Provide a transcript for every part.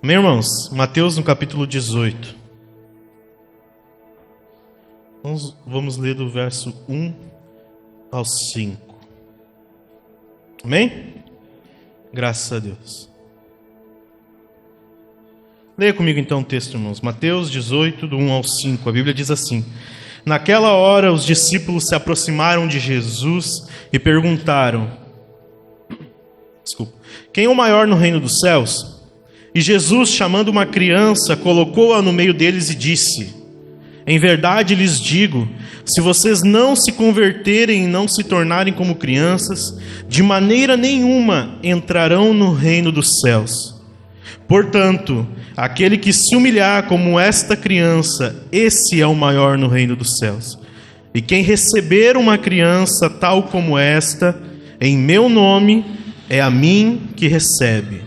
Amém, irmãos? Mateus no capítulo 18. Vamos ler do verso 1 ao 5. Amém? Graças a Deus. Leia comigo então o texto, irmãos. Mateus 18, do 1 ao 5. A Bíblia diz assim: Naquela hora os discípulos se aproximaram de Jesus e perguntaram: Quem é o maior no reino dos céus? E Jesus, chamando uma criança, colocou-a no meio deles e disse: Em verdade lhes digo, se vocês não se converterem e não se tornarem como crianças, de maneira nenhuma entrarão no reino dos céus. Portanto, aquele que se humilhar como esta criança, esse é o maior no reino dos céus. E quem receber uma criança tal como esta, em meu nome, é a mim que recebe.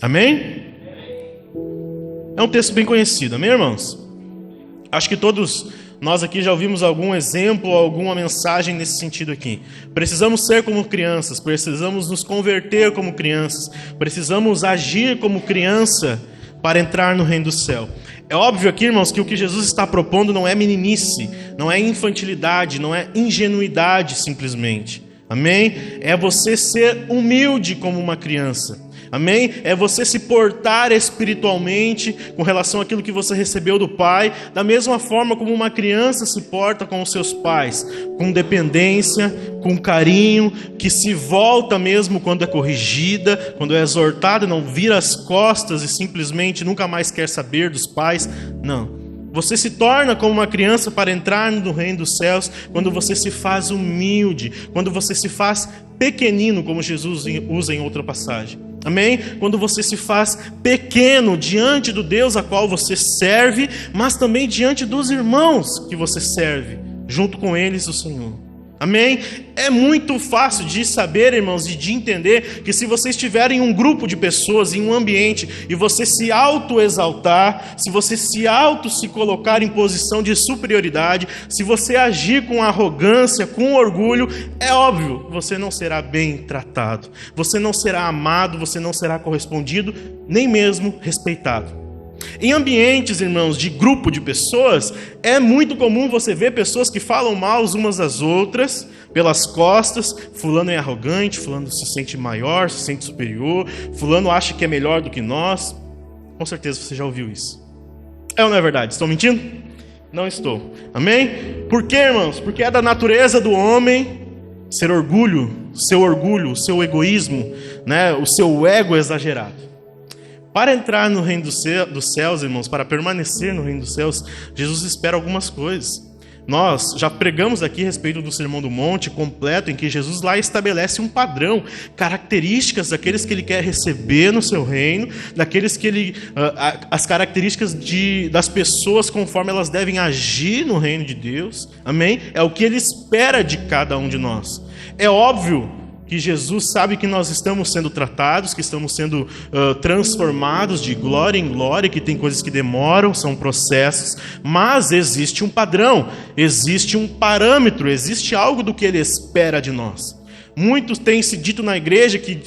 Amém? É um texto bem conhecido, amém, irmãos? Acho que todos nós aqui já ouvimos algum exemplo, alguma mensagem nesse sentido aqui. Precisamos ser como crianças, precisamos nos converter como crianças, precisamos agir como criança para entrar no reino do céu. É óbvio aqui, irmãos, que o que Jesus está propondo não é meninice, não é infantilidade, não é ingenuidade simplesmente. Amém? É você ser humilde como uma criança. Amém? É você se portar espiritualmente com relação àquilo que você recebeu do Pai, da mesma forma como uma criança se porta com os seus pais, com dependência, com carinho, que se volta mesmo quando é corrigida, quando é exortada, não vira as costas e simplesmente nunca mais quer saber dos pais. Não. Você se torna como uma criança para entrar no reino dos céus quando você se faz humilde, quando você se faz pequenino, como Jesus usa em outra passagem. Amém? Quando você se faz pequeno diante do Deus a qual você serve, mas também diante dos irmãos que você serve, junto com eles o Senhor. Amém? É muito fácil de saber, irmãos, e de entender que se você estiver em um grupo de pessoas, em um ambiente, e você se auto-exaltar, se você se colocar em posição de superioridade, se você agir com arrogância, com orgulho, é óbvio, você não será bem tratado, você não será amado, você não será correspondido, nem mesmo respeitado. Em ambientes, irmãos, de grupo de pessoas, é muito comum você ver pessoas que falam mal umas das outras, pelas costas. Fulano é arrogante, fulano se sente maior, se sente superior, fulano acha que é melhor do que nós. Com certeza você já ouviu isso. É ou não é verdade? Estou mentindo? Não estou. Amém? Por quê, irmãos? Porque é da natureza do homem ser orgulho, o seu egoísmo, né? O seu ego exagerado. Para entrar no reino dos céus, irmãos, para permanecer no reino dos céus, Jesus espera algumas coisas. Nós já pregamos aqui a respeito do Sermão do Monte completo, em que Jesus lá estabelece um padrão, características daqueles que ele quer receber no seu reino, daqueles que ele, as características das pessoas conforme elas devem agir no reino de Deus. Amém? É o que ele espera de cada um de nós. É óbvio que Jesus sabe que nós estamos sendo tratados, que estamos sendo transformados de glória em glória, que tem coisas que demoram, são processos, mas existe um padrão, existe um parâmetro, existe algo do que Ele espera de nós. Muitos têm se dito na igreja que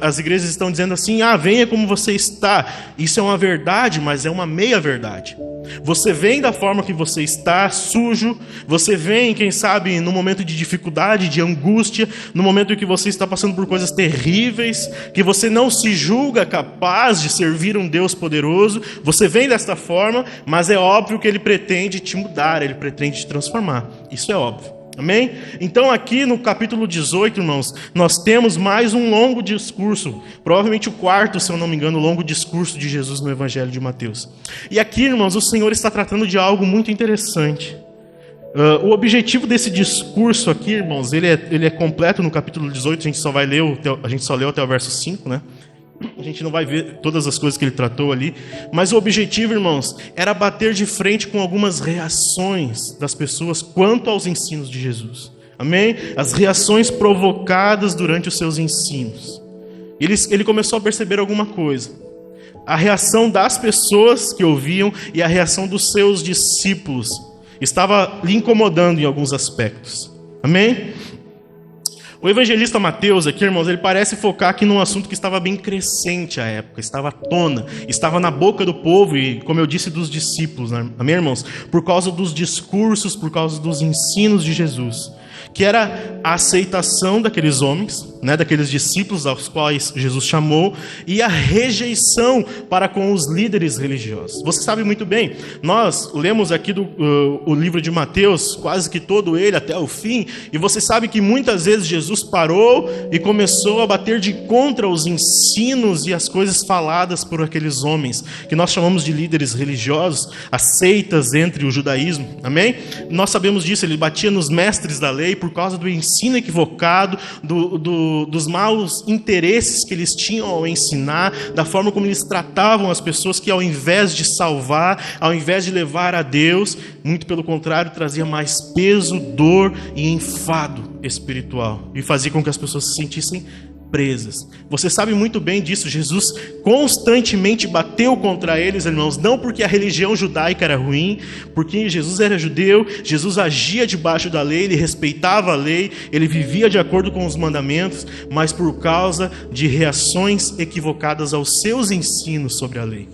as igrejas estão dizendo assim: venha como você está. Isso é uma verdade, mas é uma meia-verdade. Você vem da forma que você está, sujo. Você vem, quem sabe, no momento de dificuldade, de angústia, no momento em que você está passando por coisas terríveis, que você não se julga capaz de servir um Deus poderoso. Você vem desta forma, mas é óbvio que Ele pretende te mudar, Ele pretende te transformar. Isso é óbvio. Amém? Então aqui no capítulo 18, irmãos, nós temos mais um longo discurso, provavelmente o quarto, se eu não me engano, longo discurso de Jesus no Evangelho de Mateus. E aqui, irmãos, o Senhor está tratando de algo muito interessante. O objetivo desse discurso aqui, irmãos, ele é completo no capítulo 18, a gente só leu até o verso 5, né? A gente não vai ver todas as coisas que ele tratou ali, mas o objetivo, irmãos, era bater de frente com algumas reações das pessoas quanto aos ensinos de Jesus. Amém? As reações provocadas durante os seus ensinos. Ele começou a perceber alguma coisa. A reação das pessoas que ouviam e a reação dos seus discípulos estava lhe incomodando em alguns aspectos. Amém? O evangelista Mateus aqui, irmãos, ele parece focar aqui num assunto que estava bem crescente à época, estava à tona, estava na boca do povo e, como eu disse, dos discípulos, né? Amém, irmãos? Por causa dos discursos, por causa dos ensinos de Jesus, que era a aceitação daqueles homens, né, daqueles discípulos aos quais Jesus chamou, e a rejeição para com os líderes religiosos. Você sabe muito bem, nós lemos aqui o livro de Mateus, quase que todo ele até o fim, e você sabe que muitas vezes Jesus parou e começou a bater de contra os ensinos e as coisas faladas por aqueles homens, que nós chamamos de líderes religiosos, as seitas entre o judaísmo, amém? Nós sabemos disso, ele batia nos mestres da lei por causa do ensino equivocado, dos maus interesses que eles tinham ao ensinar, da forma como eles tratavam as pessoas, que ao invés de salvar, ao invés de levar a Deus, muito pelo contrário, trazia mais peso, dor e enfado espiritual, e fazia com que as pessoas se sentissem presas. Você sabe muito bem disso. Jesus constantemente bateu contra eles, irmãos, não porque a religião judaica era ruim, porque Jesus era judeu, Jesus agia debaixo da lei, ele respeitava a lei, ele vivia de acordo com os mandamentos, mas por causa de reações equivocadas aos seus ensinos sobre a lei.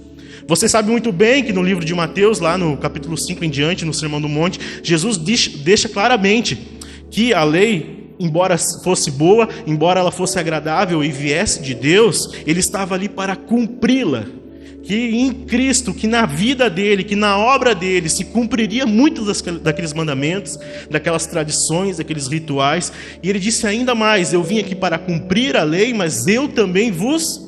Você sabe muito bem que no livro de Mateus, lá no capítulo 5 em diante, no Sermão do Monte, Jesus deixa claramente que a lei, embora fosse boa, embora ela fosse agradável e viesse de Deus, ele estava ali para cumpri-la. Que em Cristo, que na vida dele, que na obra dele, se cumpriria muitos daqueles mandamentos, daquelas tradições, daqueles rituais. E ele disse ainda mais: eu vim aqui para cumprir a lei, mas eu também vos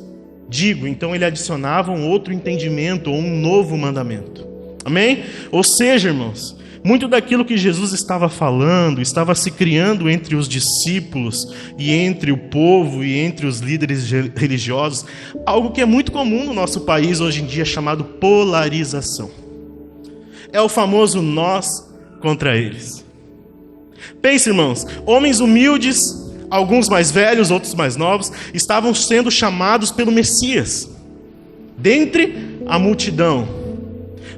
digo. Então ele adicionava um outro entendimento, ou um novo mandamento. Amém? Ou seja, irmãos, muito daquilo que Jesus estava falando, estava se criando entre os discípulos e entre o povo e entre os líderes religiosos, algo que é muito comum no nosso país hoje em dia, chamado polarização. É o famoso nós contra eles. Pense, irmãos, homens humildes, alguns mais velhos, outros mais novos, estavam sendo chamados pelo Messias, dentre a multidão,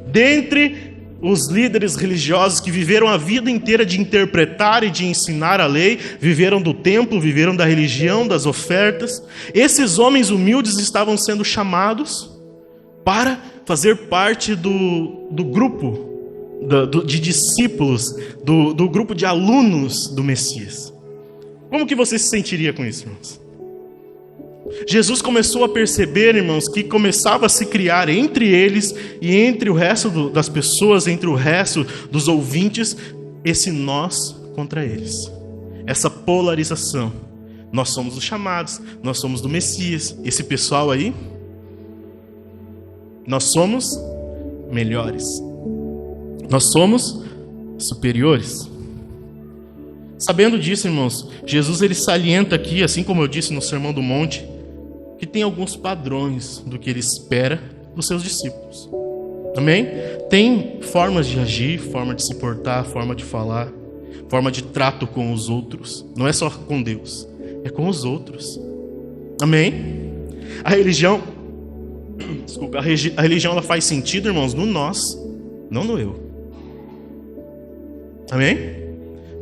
dentre os líderes religiosos que viveram a vida inteira de interpretar e de ensinar a lei, viveram do templo, viveram da religião, das ofertas. Esses homens humildes estavam sendo chamados para fazer parte do grupo de discípulos, do grupo de alunos do Messias. Como que você se sentiria com isso, irmãos? Jesus começou a perceber, irmãos, que começava a se criar entre eles e entre o resto das pessoas, entre o resto dos ouvintes, esse nós contra eles. Essa polarização. Nós somos os chamados, nós somos do Messias. Esse pessoal aí, nós somos melhores. Nós somos superiores. Sabendo disso, irmãos, Jesus ele salienta aqui, assim como eu disse no Sermão do Monte, que tem alguns padrões do que ele espera dos seus discípulos. Amém? Tem formas de agir, forma de se portar, forma de falar, forma de trato com os outros. Não é só com Deus, é com os outros. Amém? A religião, a religião ela faz sentido, irmãos, no nós, não no eu. Amém?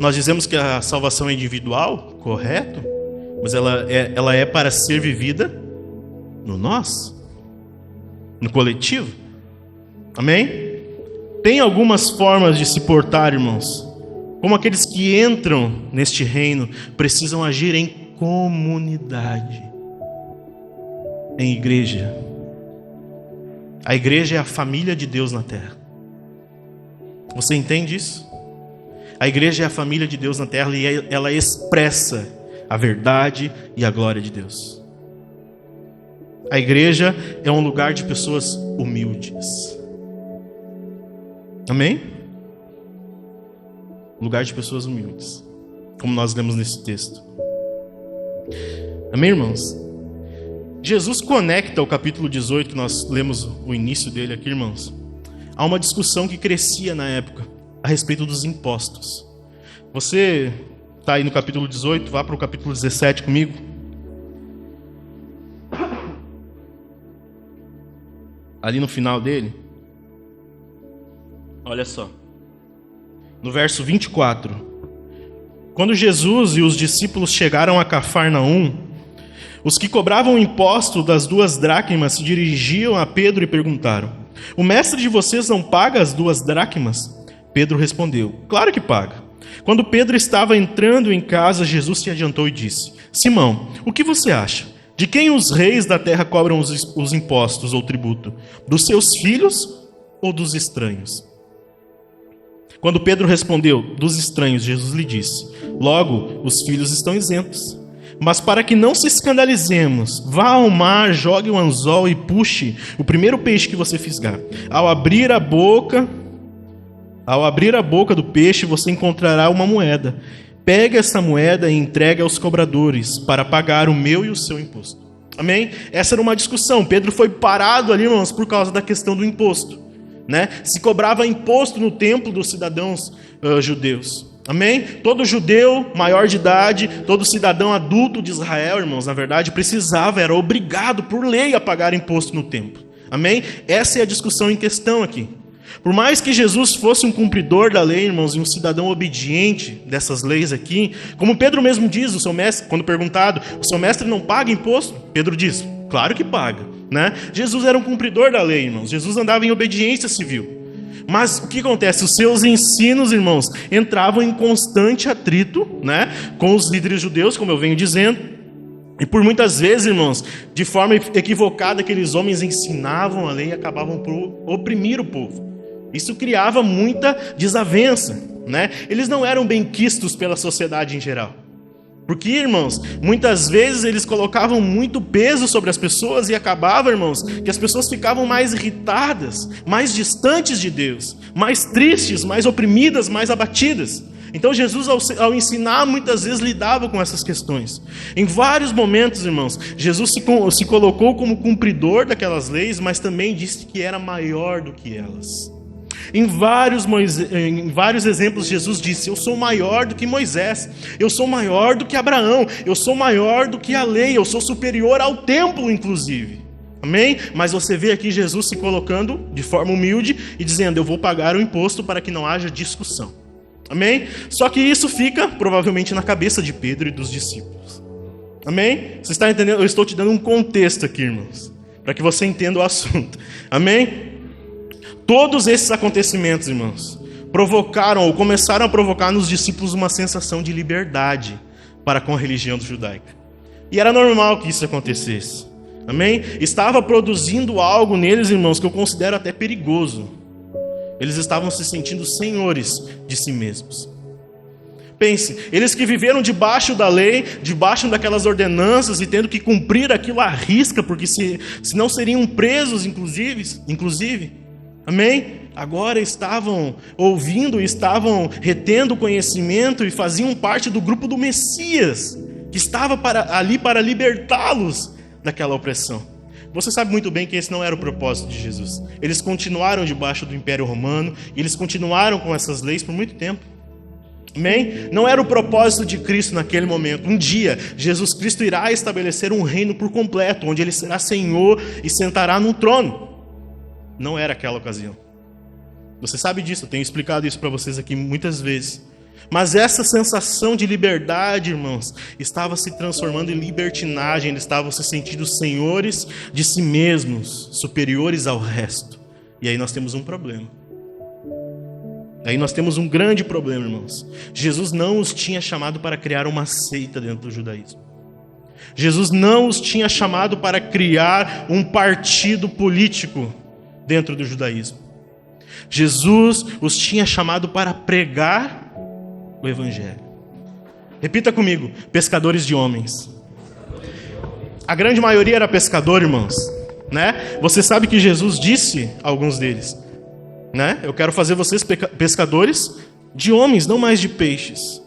Nós dizemos que a salvação é individual, correto, mas ela é para ser vivida no nós, no coletivo. Amém? Tem algumas formas de se portar, irmãos, como aqueles que entram neste reino precisam agir em comunidade, em igreja. A igreja é a família de Deus na terra. Você entende isso? A igreja é a família de Deus na terra e ela expressa a verdade e a glória de Deus. A igreja é um lugar de pessoas humildes. Amém? Lugar de pessoas humildes, como nós lemos nesse texto. Amém, irmãos? Jesus conecta o capítulo 18, nós lemos o início dele aqui, irmãos, a uma discussão que crescia na época a respeito dos impostos. Você está aí no capítulo 18, vá para o capítulo 17 comigo. Ali no final dele, olha só, no verso 24: Quando Jesus e os discípulos chegaram a Cafarnaum, os que cobravam o imposto das 2 dracmas se dirigiam a Pedro e perguntaram: o mestre de vocês não paga as 2 dracmas? Pedro respondeu: claro que paga. Quando Pedro estava entrando em casa, Jesus se adiantou e disse: Simão, o que você acha? De quem os reis da terra cobram os impostos ou tributo? Dos seus filhos ou dos estranhos? Quando Pedro respondeu: dos estranhos, Jesus lhe disse: logo, os filhos estão isentos. Mas para que não se escandalizemos, vá ao mar, jogue o anzol e puxe o primeiro peixe que você fisgar. Ao abrir a boca do peixe, você encontrará uma moeda. Pegue essa moeda e entregue aos cobradores para pagar o meu e o seu imposto. Amém? Essa era uma discussão. Pedro foi parado ali, irmãos, por causa da questão do imposto, né? Se cobrava imposto no templo dos cidadãos judeus. Amém? Todo judeu maior de idade, todo cidadão adulto de Israel, irmãos, na verdade, precisava, era obrigado por lei a pagar imposto no templo. Amém? Essa é a discussão em questão aqui. Por mais que Jesus fosse um cumpridor da lei, irmãos, e um cidadão obediente dessas leis aqui, como Pedro mesmo diz, o seu mestre, quando perguntado, o seu mestre não paga imposto? Pedro diz: claro que paga, né? Jesus era um cumpridor da lei, irmãos. Jesus andava em obediência civil. Mas o que acontece? Os seus ensinos, irmãos, entravam em constante atrito, né, com os líderes judeus, como eu venho dizendo. E por muitas vezes, irmãos, de forma equivocada, aqueles homens ensinavam a lei e acabavam por oprimir o povo. Isso criava muita desavença, né? Eles não eram bem quistos pela sociedade em geral. Porque, irmãos, muitas vezes eles colocavam muito peso sobre as pessoas e acabava, irmãos, que as pessoas ficavam mais irritadas, mais distantes de Deus, mais tristes, mais oprimidas, mais abatidas. Então Jesus, ao ensinar, muitas vezes lidava com essas questões. Em vários momentos, irmãos, Jesus se colocou como cumpridor daquelas leis, mas também disse que era maior do que elas. Em vários exemplos, Jesus disse: eu sou maior do que Moisés, eu sou maior do que Abraão, eu sou maior do que a lei, eu sou superior ao templo, inclusive. Amém? Mas você vê aqui Jesus se colocando de forma humilde e dizendo: eu vou pagar o imposto para que não haja discussão. Amém? Só que isso fica provavelmente na cabeça de Pedro e dos discípulos. Amém? Você está entendendo? Eu estou te dando um contexto aqui, irmãos, para que você entenda o assunto. Amém? Todos esses acontecimentos, irmãos, provocaram ou começaram a provocar nos discípulos uma sensação de liberdade para com a religião judaica. E era normal que isso acontecesse. Amém? Estava produzindo algo neles, irmãos, que eu considero até perigoso. Eles estavam se sentindo senhores de si mesmos. Pense, eles que viveram debaixo da lei, debaixo daquelas ordenanças e tendo que cumprir aquilo à risca, porque senão seriam presos, inclusive. Amém? Agora estavam ouvindo, estavam retendo conhecimento e faziam parte do grupo do Messias, que estava ali para libertá-los daquela opressão. Você sabe muito bem que esse não era o propósito de Jesus. Eles continuaram debaixo do Império Romano, e eles continuaram com essas leis por muito tempo. Amém? Não era o propósito de Cristo naquele momento. Um dia, Jesus Cristo irá estabelecer um reino por completo, onde Ele será Senhor e sentará num trono. Não era aquela ocasião. Você sabe disso, eu tenho explicado isso para vocês aqui muitas vezes. Mas essa sensação de liberdade, irmãos, estava se transformando em libertinagem. Eles estavam se sentindo senhores de si mesmos, superiores ao resto. E aí nós temos um problema. Aí nós temos um grande problema, irmãos. Jesus não os tinha chamado para criar uma seita dentro do judaísmo. Jesus não os tinha chamado para criar um partido político dentro do judaísmo. Jesus os tinha chamado para pregar o Evangelho. Repita comigo: pescadores de homens. A grande maioria era pescador, irmãos, né? Você sabe que Jesus disse a alguns deles, né? Eu quero fazer vocês pescadores de homens, não mais de peixes.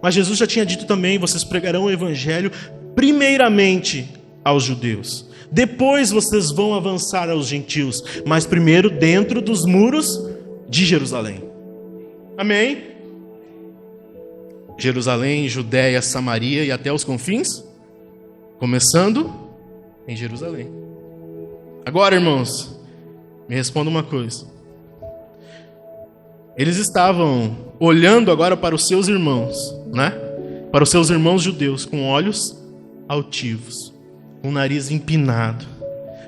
Mas Jesus já tinha dito também: vocês pregarão o Evangelho primeiramente aos judeus. Depois vocês vão avançar aos gentios, mas primeiro dentro dos muros de Jerusalém. Amém? Jerusalém, Judéia, Samaria e até os confins, começando em Jerusalém. Agora, irmãos, me responda uma coisa. Eles estavam olhando agora para os seus irmãos, né? para os seus irmãos judeus com olhos altivos, com o nariz empinado,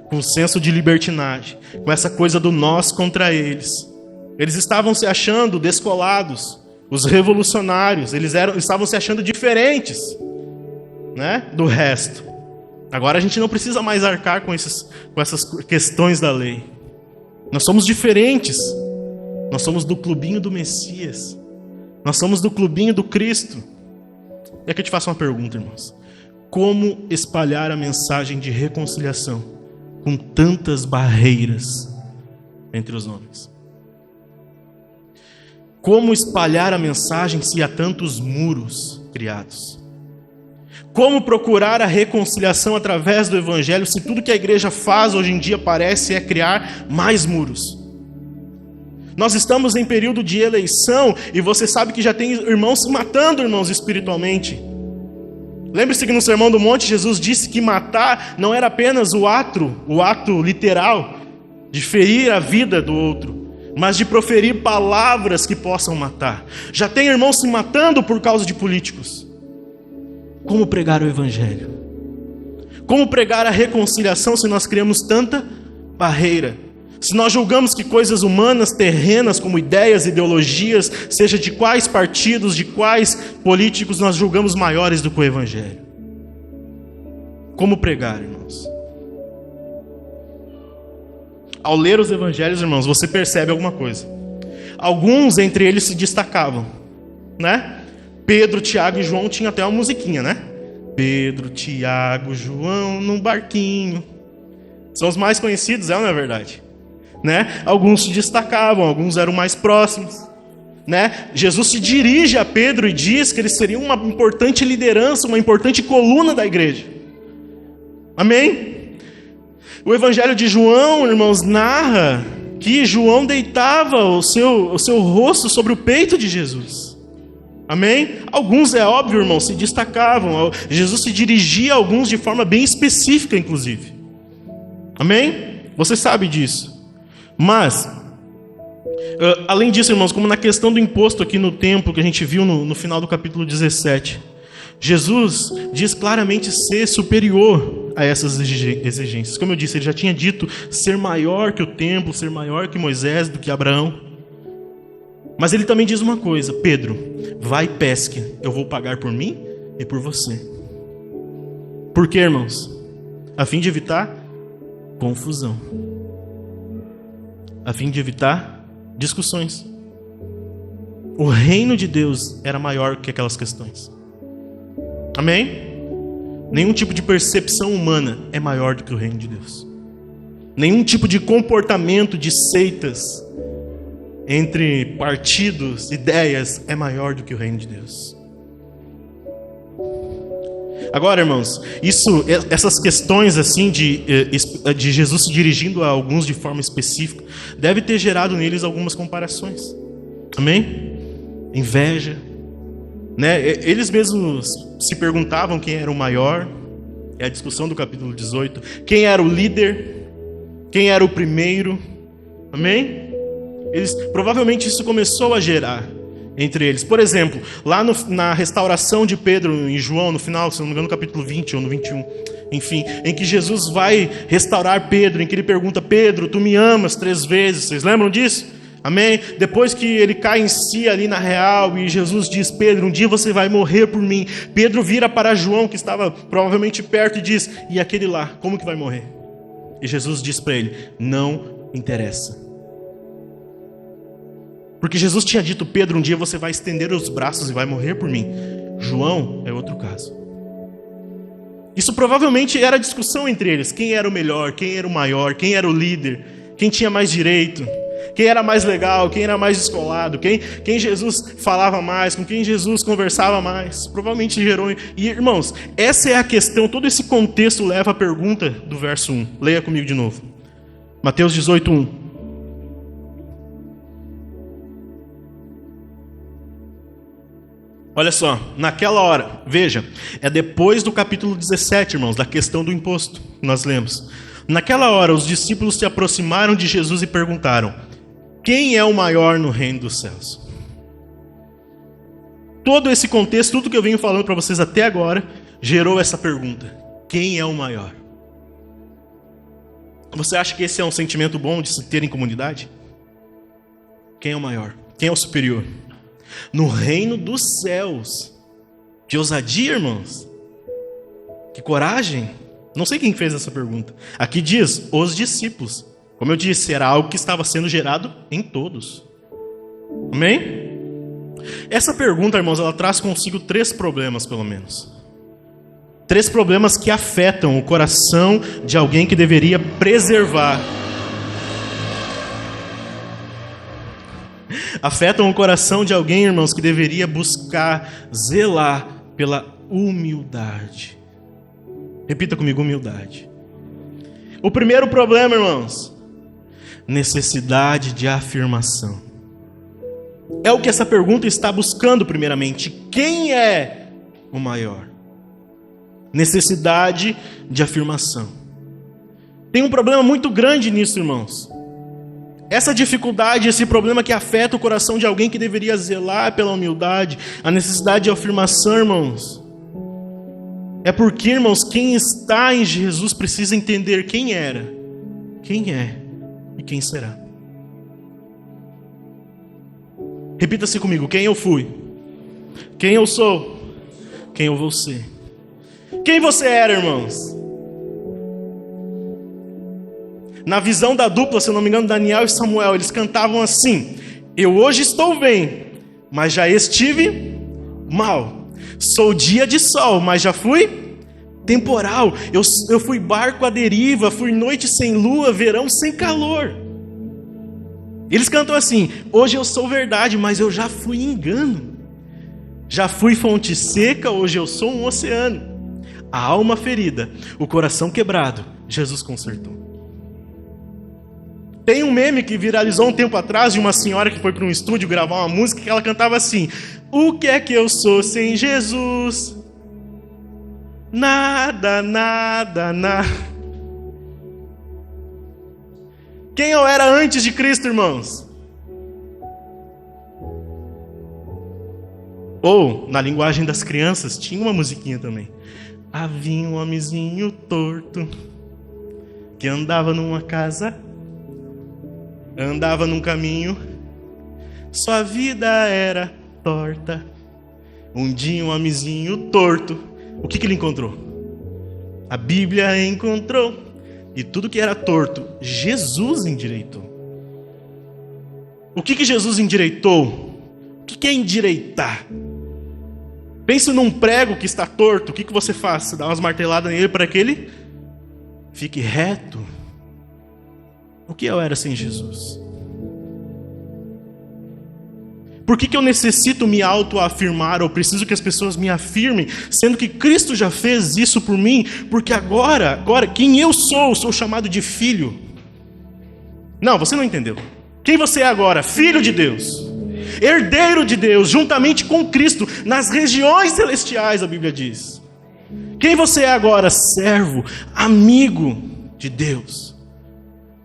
com senso de libertinagem, com essa coisa do nós contra eles. Eles estavam se achando descolados, os revolucionários, estavam se achando diferentes, né, do resto. Agora a gente não precisa mais arcar com essas questões da lei. Nós somos diferentes. Nós somos do clubinho do Messias. Nós somos do clubinho do Cristo. E aqui eu te faço uma pergunta, irmãos. Como espalhar a mensagem de reconciliação com tantas barreiras entre os homens? Como espalhar a mensagem se há tantos muros criados? Como procurar a reconciliação através do Evangelho se tudo que a igreja faz hoje em dia parece criar mais muros? Nós estamos em período de eleição e você sabe que já tem irmãos se matando, irmãos, espiritualmente. Lembre-se que no Sermão do Monte Jesus disse que matar não era apenas o ato literal de ferir a vida do outro, mas de proferir palavras que possam matar. Já tem irmãos se matando por causa de políticos. Como pregar o Evangelho? Como pregar a reconciliação se nós criamos tanta barreira? Se nós julgamos que coisas humanas, terrenas, como ideias, ideologias, seja de quais partidos, de quais políticos, nós julgamos maiores do que o Evangelho? Como pregar, irmãos? Ao ler os Evangelhos, irmãos, você percebe alguma coisa. Alguns entre eles se destacavam, né? Pedro, Tiago e João tinham até uma musiquinha, né? Pedro, Tiago, João num barquinho. São os mais conhecidos, não é verdade? Né? Alguns se destacavam, alguns eram mais próximos. Né? Jesus se dirige a Pedro e diz que eles seriam uma importante liderança, uma importante coluna da igreja. Amém? O Evangelho de João, irmãos, narra que João deitava o seu rosto sobre o peito de Jesus. Amém? Alguns, é óbvio, irmãos, se destacavam. Jesus se dirigia a alguns de forma bem específica, inclusive. Amém? Você sabe disso. Mas, além disso, irmãos, como na questão do imposto aqui no templo, que a gente viu no final do capítulo 17, Jesus diz claramente ser superior a essas exigências. Como eu disse, ele já tinha dito ser maior que o templo, ser maior que Moisés, do que Abraão. Mas ele também diz uma coisa: Pedro, vai e pesque, eu vou pagar por mim e por você. Por quê, irmãos? A fim de evitar confusão. A fim de evitar discussões. O reino de Deus era maior que aquelas questões. Amém? Nenhum tipo de percepção humana é maior do que o reino de Deus. Nenhum tipo de comportamento de seitas entre partidos, ideias, é maior do que o reino de Deus. Agora, irmãos, essas questões assim de Jesus se dirigindo a alguns de forma específica, deve ter gerado neles algumas comparações. Amém? Inveja, né? Eles mesmos se perguntavam quem era o maior. É a discussão do capítulo 18. Quem era o líder? Quem era o primeiro? Amém? Provavelmente isso começou a gerar entre eles. Por exemplo, lá na restauração de Pedro em João, no final, se não me engano, no capítulo 20 ou no 21, enfim, em que Jesus vai restaurar Pedro, em que ele pergunta: Pedro, tu me amas 3 vezes? Vocês lembram disso? Amém? Depois que ele cai em si ali na real e Jesus diz: Pedro, um dia você vai morrer por mim. Pedro vira para João, que estava provavelmente perto, e diz: e aquele lá, como que vai morrer? E Jesus diz para ele: não interessa. Porque Jesus tinha dito: Pedro, um dia você vai estender os braços e vai morrer por mim. João é outro caso. Isso provavelmente era a discussão entre eles. Quem era o melhor, quem era o maior, quem era o líder, quem tinha mais direito, quem era mais legal, quem era mais descolado, quem Jesus falava mais, com quem Jesus conversava mais. Provavelmente gerou. E, irmãos, essa é a questão. Todo esse contexto leva à pergunta do verso 1. Leia comigo de novo. Mateus 18, 1. Olha só, naquela hora, veja, é depois do capítulo 17, irmãos, da questão do imposto, que nós lemos. Naquela hora, os discípulos se aproximaram de Jesus e perguntaram: quem é o maior no reino dos céus? todo esse contexto, tudo que eu venho falando para vocês até agora, gerou essa pergunta: quem é o maior? Você acha que esse é um sentimento bom de se ter em comunidade? Quem é o maior? Quem é o superior? No reino dos céus. Que ousadia, irmãos. Que coragem. Não sei quem fez essa pergunta. Aqui diz, os discípulos. Como eu disse, era algo que estava sendo gerado em todos. Amém? Essa pergunta, irmãos, ela traz consigo 3 problemas, pelo menos. 3 problemas que afetam o coração de alguém que deveria preservar. Afetam o coração de alguém, irmãos, que deveria buscar, zelar pela humildade. Repita comigo, humildade. O primeiro problema, irmãos, necessidade de afirmação. É o que essa pergunta está buscando primeiramente. Quem é o maior? Necessidade de afirmação. Tem um problema muito grande nisso, irmãos. Essa dificuldade, esse problema que afeta o coração de alguém que deveria zelar pela humildade, a necessidade de afirmação, irmãos, é porque, irmãos, quem está em Jesus precisa entender quem era, quem é e quem será. Repita-se comigo: quem eu fui, quem eu sou, quem eu vou ser. Quem você era, irmãos? Na visão da dupla, se eu não me engano, Daniel e Samuel, eles cantavam assim: eu hoje estou bem, mas já estive mal. Sou dia de sol, mas já fui temporal. Eu fui barco à deriva, fui noite sem lua, verão sem calor. Eles cantam assim: hoje eu sou verdade, mas eu já fui engano. Já fui fonte seca, hoje eu sou um oceano. A alma ferida, o coração quebrado, Jesus consertou. Tem um meme que viralizou um tempo atrás de uma senhora que foi para um estúdio gravar uma música que ela cantava assim: o que é que eu sou sem Jesus? Nada, nada, nada. Quem eu era antes de Cristo, irmãos? Ou, na linguagem das crianças, tinha uma musiquinha também. Havia um homenzinho torto que andava numa casa, andava num caminho, sua vida era torta. Um dia um homenzinho torto, o que ele encontrou? A Bíblia encontrou. E tudo que era torto, Jesus endireitou. O que Jesus endireitou? O que é endireitar? Pense num prego que está torto, o que você faz? Você dá umas marteladas nele para que ele fique reto. O que eu era sem Jesus? Por que eu necessito me autoafirmar, ou preciso que as pessoas me afirmem, sendo que Cristo já fez isso por mim? Porque agora, quem eu sou chamado de filho. Não, você não entendeu. Quem você é agora? Filho de Deus. Herdeiro de Deus, juntamente com Cristo, nas regiões celestiais, a Bíblia diz. Quem você é agora? Servo, amigo de Deus.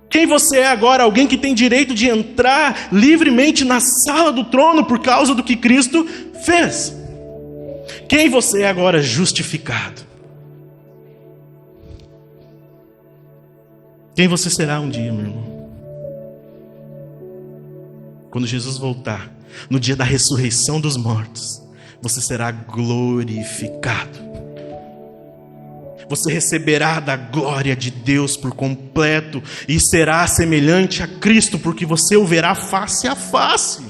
Quem você é agora? Alguém que tem direito de entrar livremente na sala do trono por causa do que Cristo fez. Quem você é agora? Justificado. Quem você será um dia, meu irmão? Quando Jesus voltar, no dia da ressurreição dos mortos, você será glorificado. Você receberá da glória de Deus por completo e será semelhante a Cristo, porque você o verá face a face.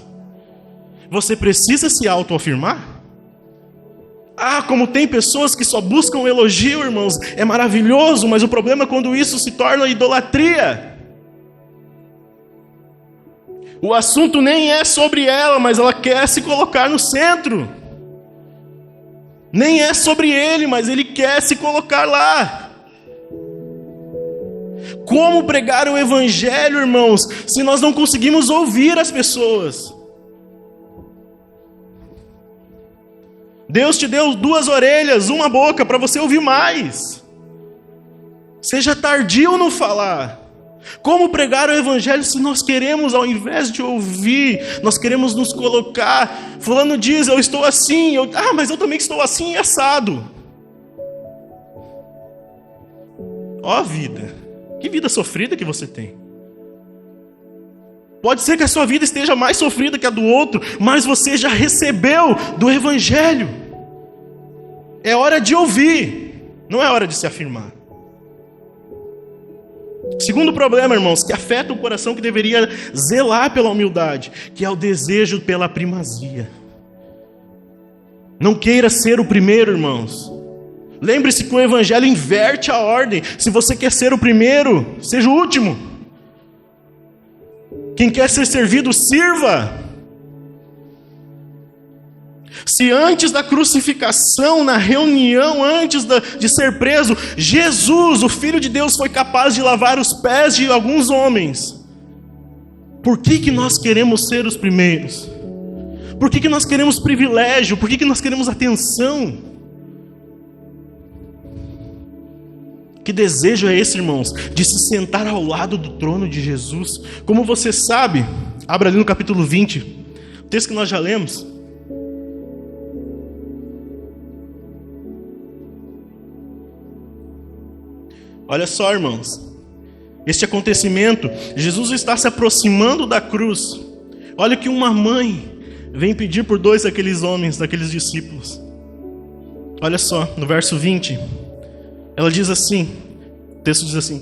Você precisa se autoafirmar? Ah, como tem pessoas que só buscam elogio, irmãos. É maravilhoso, mas o problema é quando isso se torna idolatria. O assunto nem é sobre ela, mas ela quer se colocar no centro. Nem é sobre ele, mas ele quer se colocar lá. Como pregar o evangelho, irmãos, se nós não conseguimos ouvir as pessoas? Deus te deu 2 orelhas, 1 boca, para você ouvir mais. Seja tardio no falar. Como pregar o evangelho se nós queremos, ao invés de ouvir, nós queremos nos colocar? Fulano diz, eu estou assim, mas eu também estou assim, assado. Ó vida, que vida sofrida que você tem. Pode ser que a sua vida esteja mais sofrida que a do outro, mas você já recebeu do evangelho. É hora de ouvir, não é hora de se afirmar. Segundo problema, irmãos, que afeta o coração que deveria zelar pela humildade, que é o desejo pela primazia. Não queira ser o primeiro, irmãos. Lembre-se que o evangelho inverte a ordem. Se você quer ser o primeiro, seja o último. Quem quer ser servido, sirva. Se antes da crucificação, na reunião, antes de ser preso, Jesus, o Filho de Deus, foi capaz de lavar os pés de alguns homens, por que nós queremos ser os primeiros? Por que nós queremos privilégio? Por que nós queremos atenção? Que desejo é esse, irmãos, de se sentar ao lado do trono de Jesus? Como você sabe, abra ali no capítulo 20, o texto que nós já lemos. Olha só, irmãos, este acontecimento, Jesus está se aproximando da cruz. Olha que uma mãe vem pedir por dois daqueles homens, daqueles discípulos. Olha só, no verso 20, ela diz assim, o texto diz assim: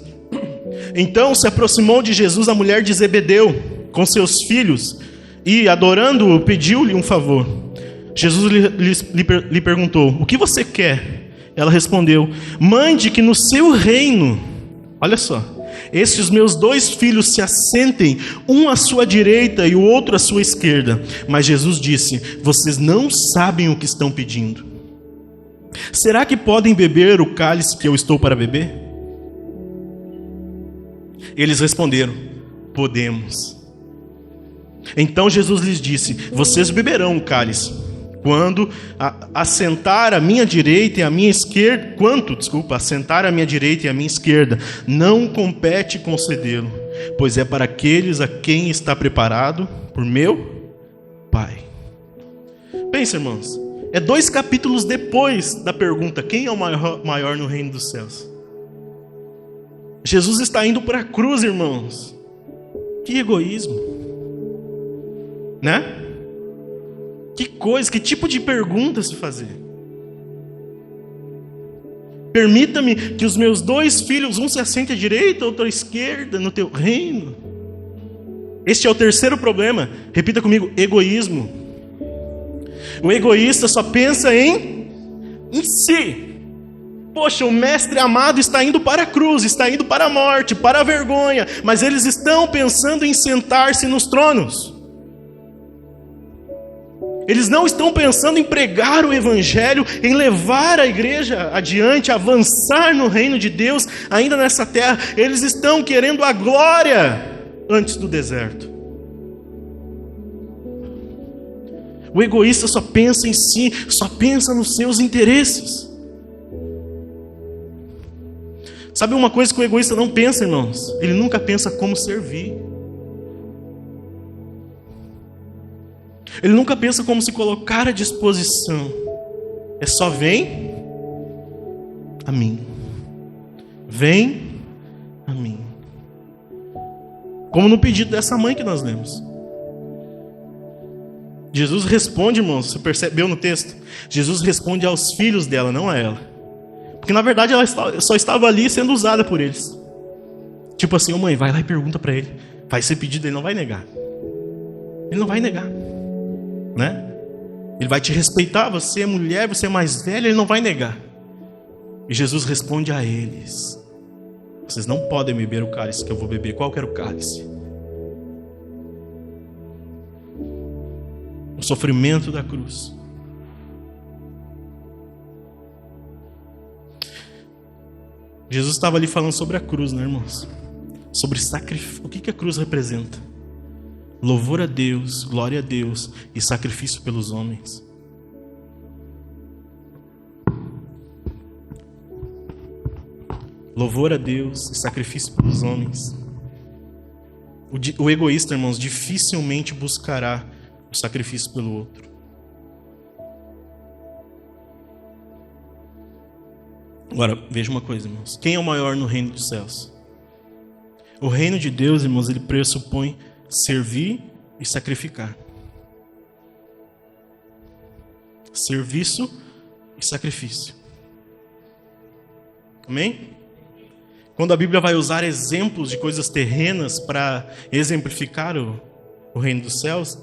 então se aproximou de Jesus a mulher de Zebedeu com seus filhos e, adorando-o, pediu-lhe um favor. Jesus lhe perguntou: o que você quer? Ela respondeu: mande que no seu reino, olha só, estes meus dois filhos se assentem, um à sua direita e o outro à sua esquerda. Mas Jesus disse: vocês não sabem o que estão pedindo. Será que podem beber o cálice que eu estou para beber? Eles responderam: podemos. Então Jesus lhes disse: vocês beberão o cálice. Assentar à minha direita e à minha esquerda, assentar à minha direita e à minha esquerda, não compete concedê-lo, pois é para aqueles a quem está preparado por meu Pai. Pensa, irmãos, é 2 capítulos depois da pergunta: quem é o maior no reino dos céus? Jesus está indo para a cruz, irmãos. Que egoísmo, né? Que coisa, que tipo de pergunta se fazer? Permita-me que os meus dois filhos, um se assente à direita, outro à esquerda, no teu reino. Este é o terceiro problema. Repita comigo: egoísmo. O egoísta só pensa em si. Poxa, o mestre amado está indo para a cruz, está indo para a morte, para a vergonha, mas eles estão pensando em sentar-se nos tronos. Eles não estão pensando em pregar o evangelho, em levar a igreja adiante, avançar no reino de Deus, ainda nessa terra. Eles estão querendo a glória antes do deserto. O egoísta só pensa em si, só pensa nos seus interesses. Sabe uma coisa que o egoísta não pensa, irmãos? Ele nunca pensa como servir. Ele nunca pensa como se colocar à disposição. É só: vem a mim. Vem a mim. Como no pedido dessa mãe que nós lemos. Jesus responde, irmãos, você percebeu no texto? Jesus responde aos filhos dela, não a ela. Porque na verdade ela só estava ali sendo usada por eles. Tipo assim: mãe, vai lá e pergunta para ele. Faz esse pedido, ele não vai negar. Ele não vai negar. Né? Ele vai te respeitar, você é mulher, você é mais velha, ele não vai negar. E Jesus responde a eles: vocês não podem beber o cálice que eu vou beber. Qual que era o cálice? O sofrimento da cruz. Jesus estava ali falando sobre a cruz, né, irmãos? Sobre sacrifício. O que a cruz representa? Louvor a Deus, glória a Deus e sacrifício pelos homens. Louvor a Deus e sacrifício pelos homens. O egoísta, irmãos, dificilmente buscará o sacrifício pelo outro. Agora, veja uma coisa, irmãos. Quem é o maior no reino dos céus? O reino de Deus, irmãos, ele pressupõe servir e sacrificar. Serviço e sacrifício. Amém? Quando a Bíblia vai usar exemplos de coisas terrenas para exemplificar o reino dos céus,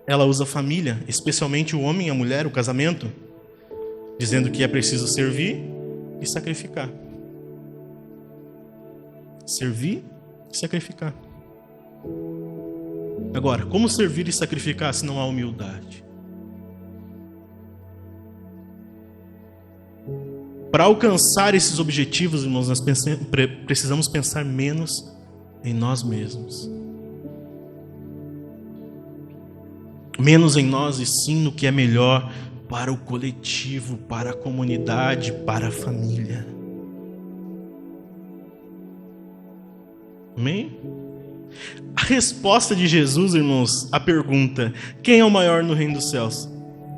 ela usa a família, especialmente o homem e a mulher, o casamento, dizendo que é preciso servir e sacrificar. Servir e sacrificar. Agora, como servir e sacrificar se não há humildade? Para alcançar esses objetivos, irmãos, nós precisamos pensar menos em nós mesmos. Menos em nós e sim no que é melhor para o coletivo, para a comunidade, para a família. Amém? A resposta de Jesus, irmãos, à pergunta: quem é o maior no reino dos céus?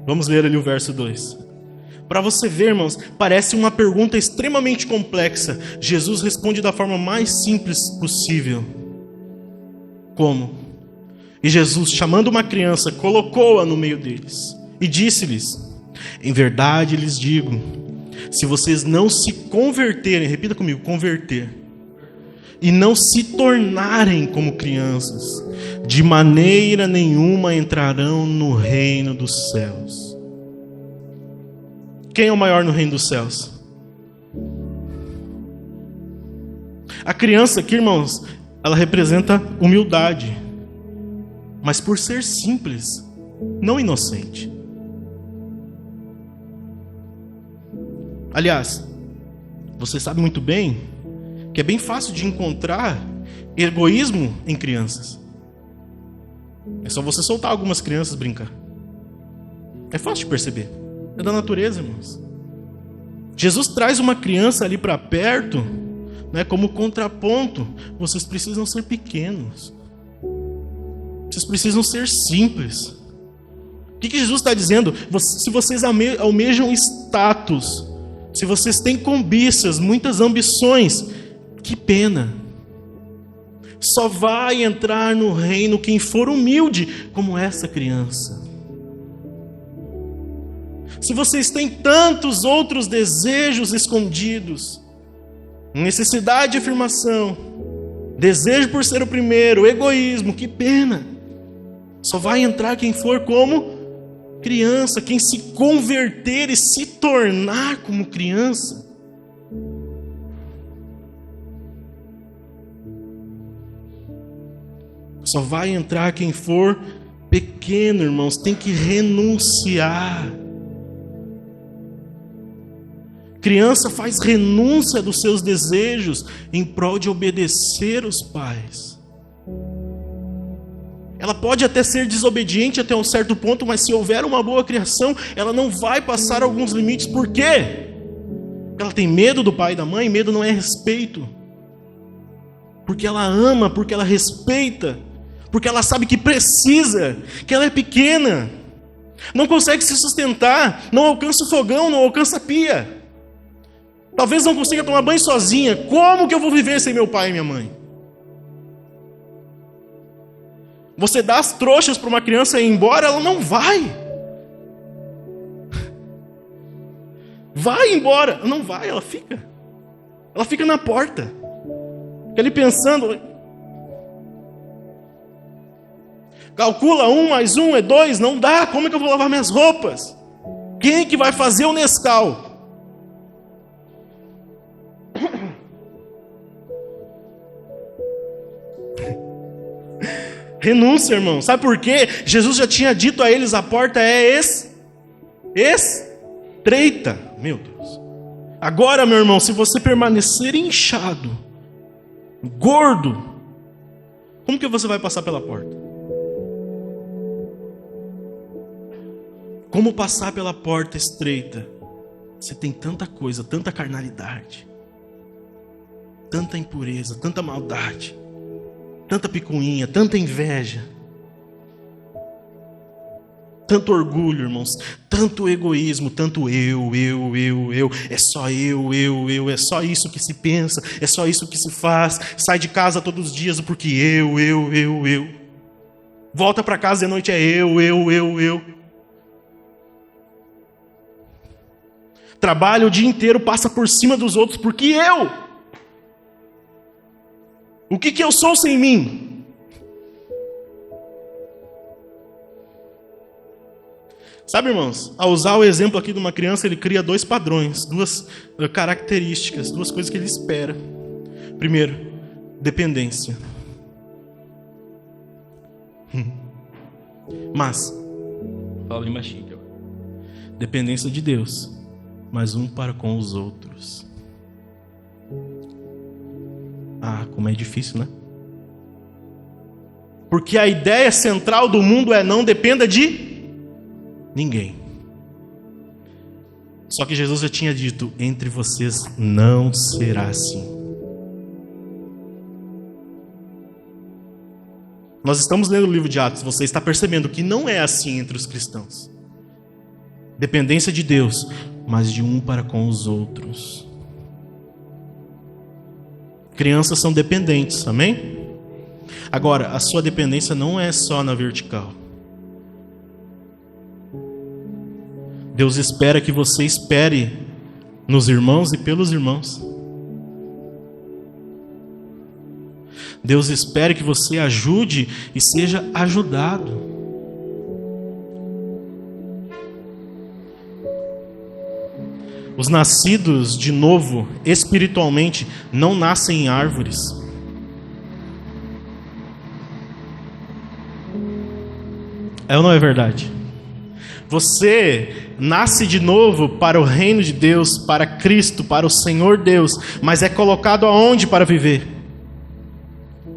Vamos ler ali o verso 2. Para você ver, irmãos, parece uma pergunta extremamente complexa. Jesus responde da forma mais simples possível. Como? E Jesus, chamando uma criança, colocou-a no meio deles e disse-lhes: em verdade lhes digo, se vocês não se converterem, repita comigo, converter, e não se tornarem como crianças, de maneira nenhuma entrarão no reino dos céus. Quem é o maior no reino dos céus? A criança aqui, irmãos, ela representa humildade, mas por ser simples, não inocente. Aliás, você sabe muito bem que é bem fácil de encontrar egoísmo em crianças. É só você soltar algumas crianças brincar. É fácil de perceber. É da natureza, irmãos. Jesus traz uma criança ali para perto, né, como contraponto. Vocês precisam ser pequenos. Vocês precisam ser simples. O que Jesus está dizendo? Se vocês almejam status, se vocês têm cobiças, muitas ambições, que pena. Só vai entrar no reino quem for humilde, como essa criança. Se vocês têm tantos outros desejos escondidos, necessidade de afirmação, desejo por ser o primeiro, egoísmo, que pena. Só vai entrar quem for como criança, quem se converter e se tornar como criança. Só vai entrar quem for pequeno, irmãos, tem que renunciar. Criança faz renúncia dos seus desejos em prol de obedecer os pais. Ela pode até ser desobediente até um certo ponto, mas se houver uma boa criação, ela não vai passar alguns limites. Por quê? Ela tem medo do pai e da mãe. Medo não é respeito. Porque ela ama, porque ela respeita, porque ela sabe que precisa, que ela é pequena, não consegue se sustentar, não alcança o fogão, não alcança a pia. Talvez não consiga tomar banho sozinha. Como que eu vou viver sem meu pai e minha mãe? Você dá as trouxas para uma criança ir embora, ela não vai. Vai embora. Não vai, ela fica. Ela fica na porta. Fica ali pensando. Calcula 1 mais 1 é 2, não dá. Como é que eu vou lavar minhas roupas? Quem que vai fazer o Nescau? Renúncia, irmão. Sabe por quê? Jesus já tinha dito a eles: a porta é estreita. Meu Deus. Agora, meu irmão, se você permanecer inchado, gordo, como que você vai passar pela porta? Como passar pela porta estreita? Você tem tanta coisa, tanta carnalidade, tanta impureza, tanta maldade. tanta picuinha, tanta inveja, tanto orgulho, irmãos, tanto egoísmo, tanto eu, é só eu, é só isso que se pensa, é só isso que se faz, sai de casa todos os dias porque eu. Volta para casa de noite, é eu. Trabalha o dia inteiro, passa por cima dos outros porque eu. O que eu sou sem mim? Sabe, irmãos, ao usar o exemplo aqui de uma criança, ele cria dois padrões, duas características, duas coisas que ele espera. Primeiro, dependência. Mas, fala bem baixinho, dependência de Deus, mas um para com os outros. Como é difícil, né? Porque a ideia central do mundo é não dependa de ninguém. Só que Jesus já tinha dito, entre vocês não será assim. Nós estamos lendo o livro de Atos, você está percebendo que não é assim entre os cristãos. Dependência de Deus, mas de um para com os outros. Crianças são dependentes, amém? Agora, a sua dependência não é só na vertical. Deus espera que você espere nos irmãos e pelos irmãos. Deus espera que você ajude e seja ajudado. Os nascidos de novo, espiritualmente, não nascem em árvores. É ou não é verdade? Você nasce de novo para o reino de Deus, para Cristo, para o Senhor Deus, mas é colocado aonde para viver?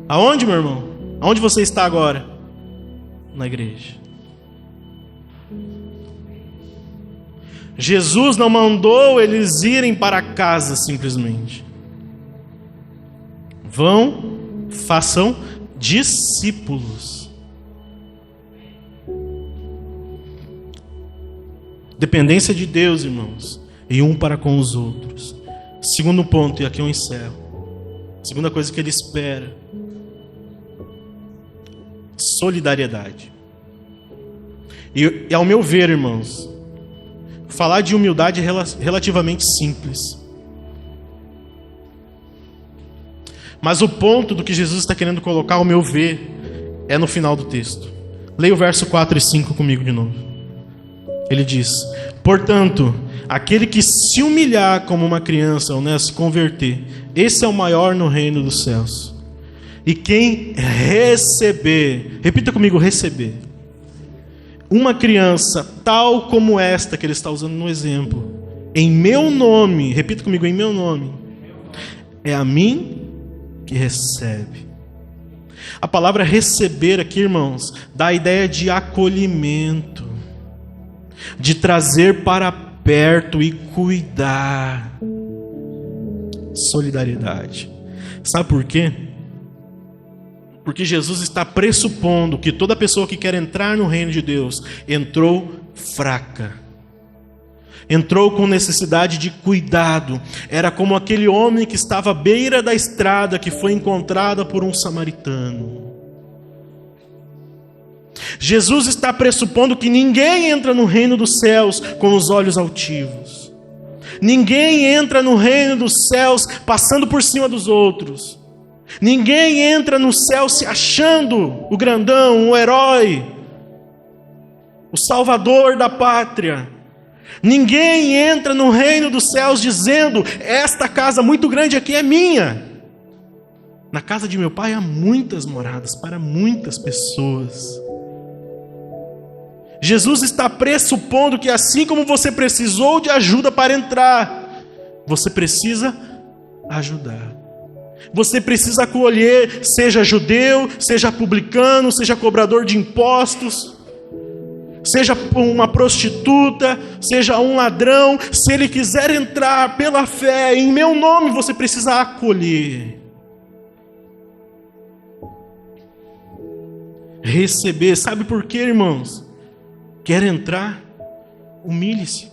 Aonde, meu irmão? Aonde você está agora? Na igreja. Jesus não mandou eles irem para casa simplesmente. Vão, façam discípulos. Dependência de Deus, irmãos, e um para com os outros. Segundo ponto, e aqui eu encerro. Segunda coisa que ele espera: solidariedade. E ao meu ver, irmãos, falar de humildade é relativamente simples. Mas o ponto do que Jesus está querendo colocar, ao meu ver, é no final do texto. Leia o verso 4 e 5 comigo de novo. Ele diz: portanto, aquele que se humilhar como uma criança, ou se converter, esse é o maior no reino dos céus. E quem receber, repita comigo, receber, uma criança tal como esta que ele está usando no exemplo, em meu nome, repita comigo, em meu nome, é a mim que recebe. A palavra receber aqui, irmãos, dá a ideia de acolhimento, de trazer para perto e cuidar. Solidariedade. Sabe por quê? Porque Jesus está pressupondo que toda pessoa que quer entrar no reino de Deus entrou fraca, entrou com necessidade de cuidado. Era como aquele homem que estava à beira da estrada, que foi encontrado por um samaritano. Jesus está pressupondo que ninguém entra no reino dos céus com os olhos altivos. Ninguém entra no reino dos céus passando por cima dos outros. Ninguém entra no céu se achando o grandão, o herói, o salvador da pátria. Ninguém entra no reino dos céus dizendo: esta casa muito grande aqui é minha. Na casa de meu pai há muitas moradas para muitas pessoas. Jesus está pressupondo que assim como você precisou de ajuda para entrar, você precisa ajudar. Você precisa acolher, seja judeu, seja publicano, seja cobrador de impostos, seja uma prostituta, seja um ladrão. Se ele quiser entrar pela fé em meu nome, você precisa acolher. receber. Sabe por quê, irmãos? Quer entrar? Humilhe-se.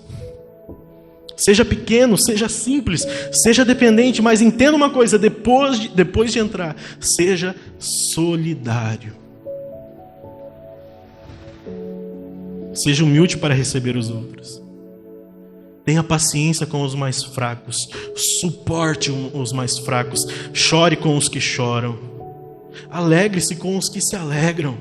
Seja pequeno, seja simples, seja dependente, mas entenda uma coisa, depois de entrar, seja solidário. Seja humilde para receber os outros. Tenha paciência com os mais fracos, suporte os mais fracos, chore com os que choram, alegre-se com os que se alegram.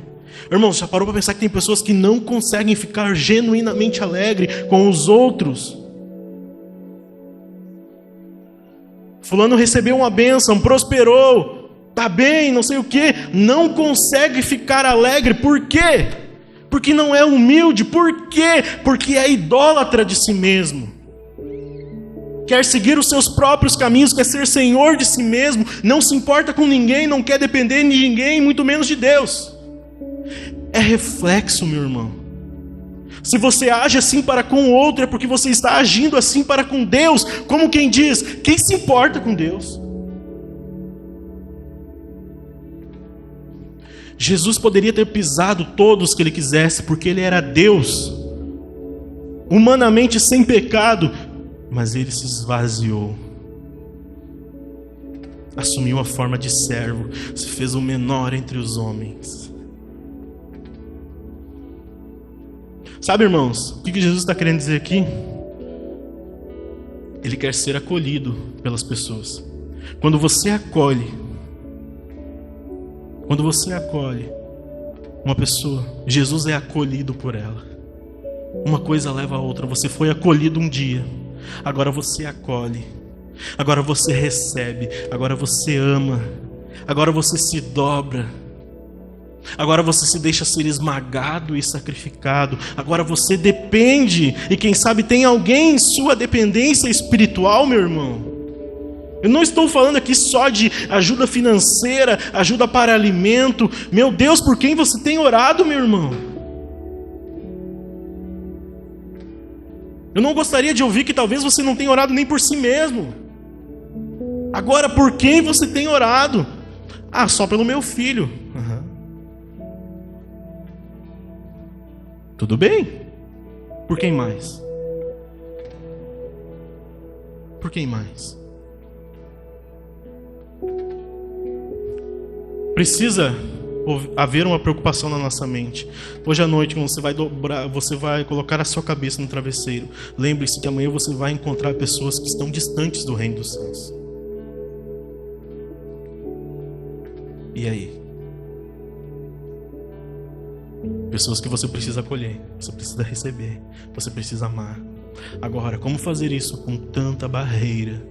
Irmãos, já parou para pensar que tem pessoas que não conseguem ficar genuinamente alegre com os outros? Fulano recebeu uma bênção, prosperou, está bem, não sei o que, não consegue ficar alegre. Por quê? Porque não é humilde. Por quê? Porque é idólatra de si mesmo. Quer seguir os seus próprios caminhos, quer ser senhor de si mesmo, não se importa com ninguém, não quer depender de ninguém, muito menos de Deus. É reflexo, meu irmão. Se você age assim para com o outro, é porque você está agindo assim para com Deus. Como quem diz, quem se importa com Deus? Jesus poderia ter pisado todos que ele quisesse, porque ele era Deus, humanamente sem pecado, mas ele se esvaziou. Assumiu a forma de servo, se fez o menor entre os homens. Sabe, irmãos, o que Jesus está querendo dizer aqui? Ele quer ser acolhido pelas pessoas. Quando você acolhe uma pessoa, Jesus é acolhido por ela. Uma coisa leva a outra. Você foi acolhido um dia, agora você acolhe, agora você recebe, agora você ama, agora você se dobra, agora você se deixa ser esmagado e sacrificado, agora você depende, e quem sabe tem alguém em sua dependência espiritual, meu irmão. Eu não estou falando aqui só de ajuda financeira, ajuda para alimento. Meu Deus, por quem você tem orado, meu irmão? Eu não gostaria de ouvir que talvez você não tenha orado nem por si mesmo. Agora, por quem você tem orado? Ah, só pelo meu filho. Tudo bem. Por quem mais? Por quem mais? Precisa haver uma preocupação na nossa mente. Hoje à noite, quando você vai colocar a sua cabeça no travesseiro, lembre-se que amanhã você vai encontrar pessoas que estão distantes do reino dos céus. E aí? Pessoas que você precisa acolher, você precisa receber, você precisa amar. Agora, como fazer isso com tanta barreira?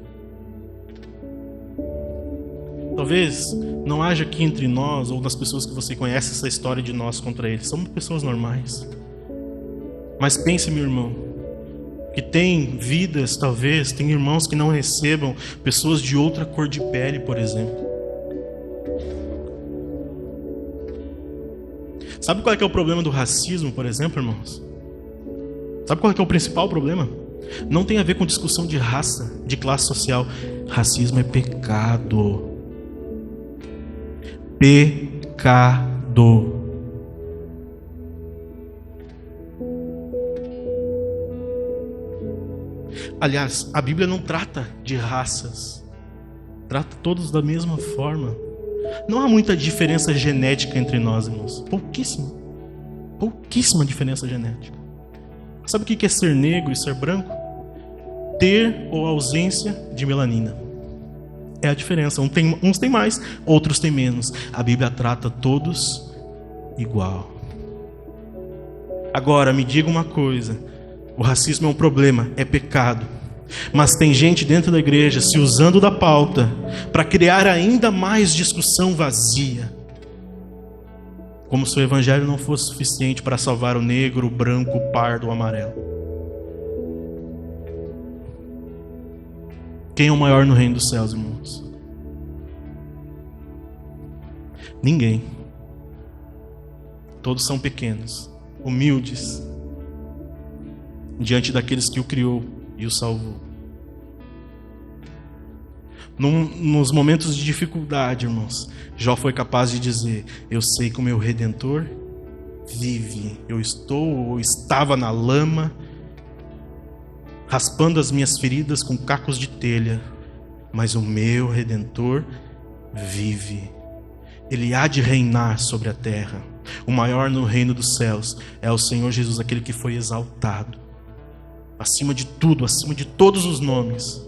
Talvez não haja aqui entre nós, ou nas pessoas que você conhece, essa história de nós contra eles. Somos pessoas normais. Mas pense, meu irmão, que tem vidas, talvez, tem irmãos que não recebam pessoas de outra cor de pele, por exemplo. Sabe qual é que é o problema do racismo, por exemplo, irmãos? Sabe qual é que é o principal problema? Não tem a ver com discussão de raça, de classe social. Racismo é pecado. Pecado. Aliás, a Bíblia não trata de raças. Trata todos da mesma forma. Não há muita diferença genética entre nós, irmãos. Pouquíssima. Pouquíssima diferença genética. Sabe o que é ser negro e ser branco? Ter ou ausência de melanina. É a diferença. Uns têm mais, outros têm menos. A Bíblia trata todos igual. Agora, me diga uma coisa. O racismo é um problema, é pecado. Mas tem gente dentro da igreja se usando da pauta para criar ainda mais discussão vazia. Como se o evangelho não fosse suficiente para salvar o negro, o branco, o pardo, o amarelo. Quem é o maior no reino dos céus, irmãos? Ninguém. Todos são pequenos, humildes, diante daqueles que o criou e o salvou. Nos momentos de dificuldade, irmãos, Jó foi capaz de dizer: eu sei que o meu Redentor vive. Eu estava na lama, raspando as minhas feridas com cacos de telha, mas o meu Redentor vive. Ele há de reinar sobre a terra. O maior no reino dos céus é o Senhor Jesus, aquele que foi exaltado acima de tudo, acima de todos os nomes,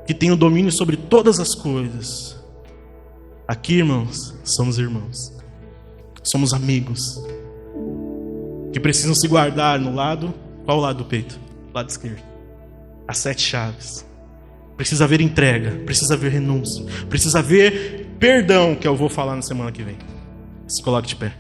que tem o domínio sobre todas as coisas. Aqui, irmãos, somos irmãos, somos amigos, que precisam se guardar no lado, qual lado do peito? Lado esquerdo. As 7 chaves. Precisa haver entrega, precisa haver renúncia, precisa haver perdão, que eu vou falar na semana que vem. Se coloque de pé.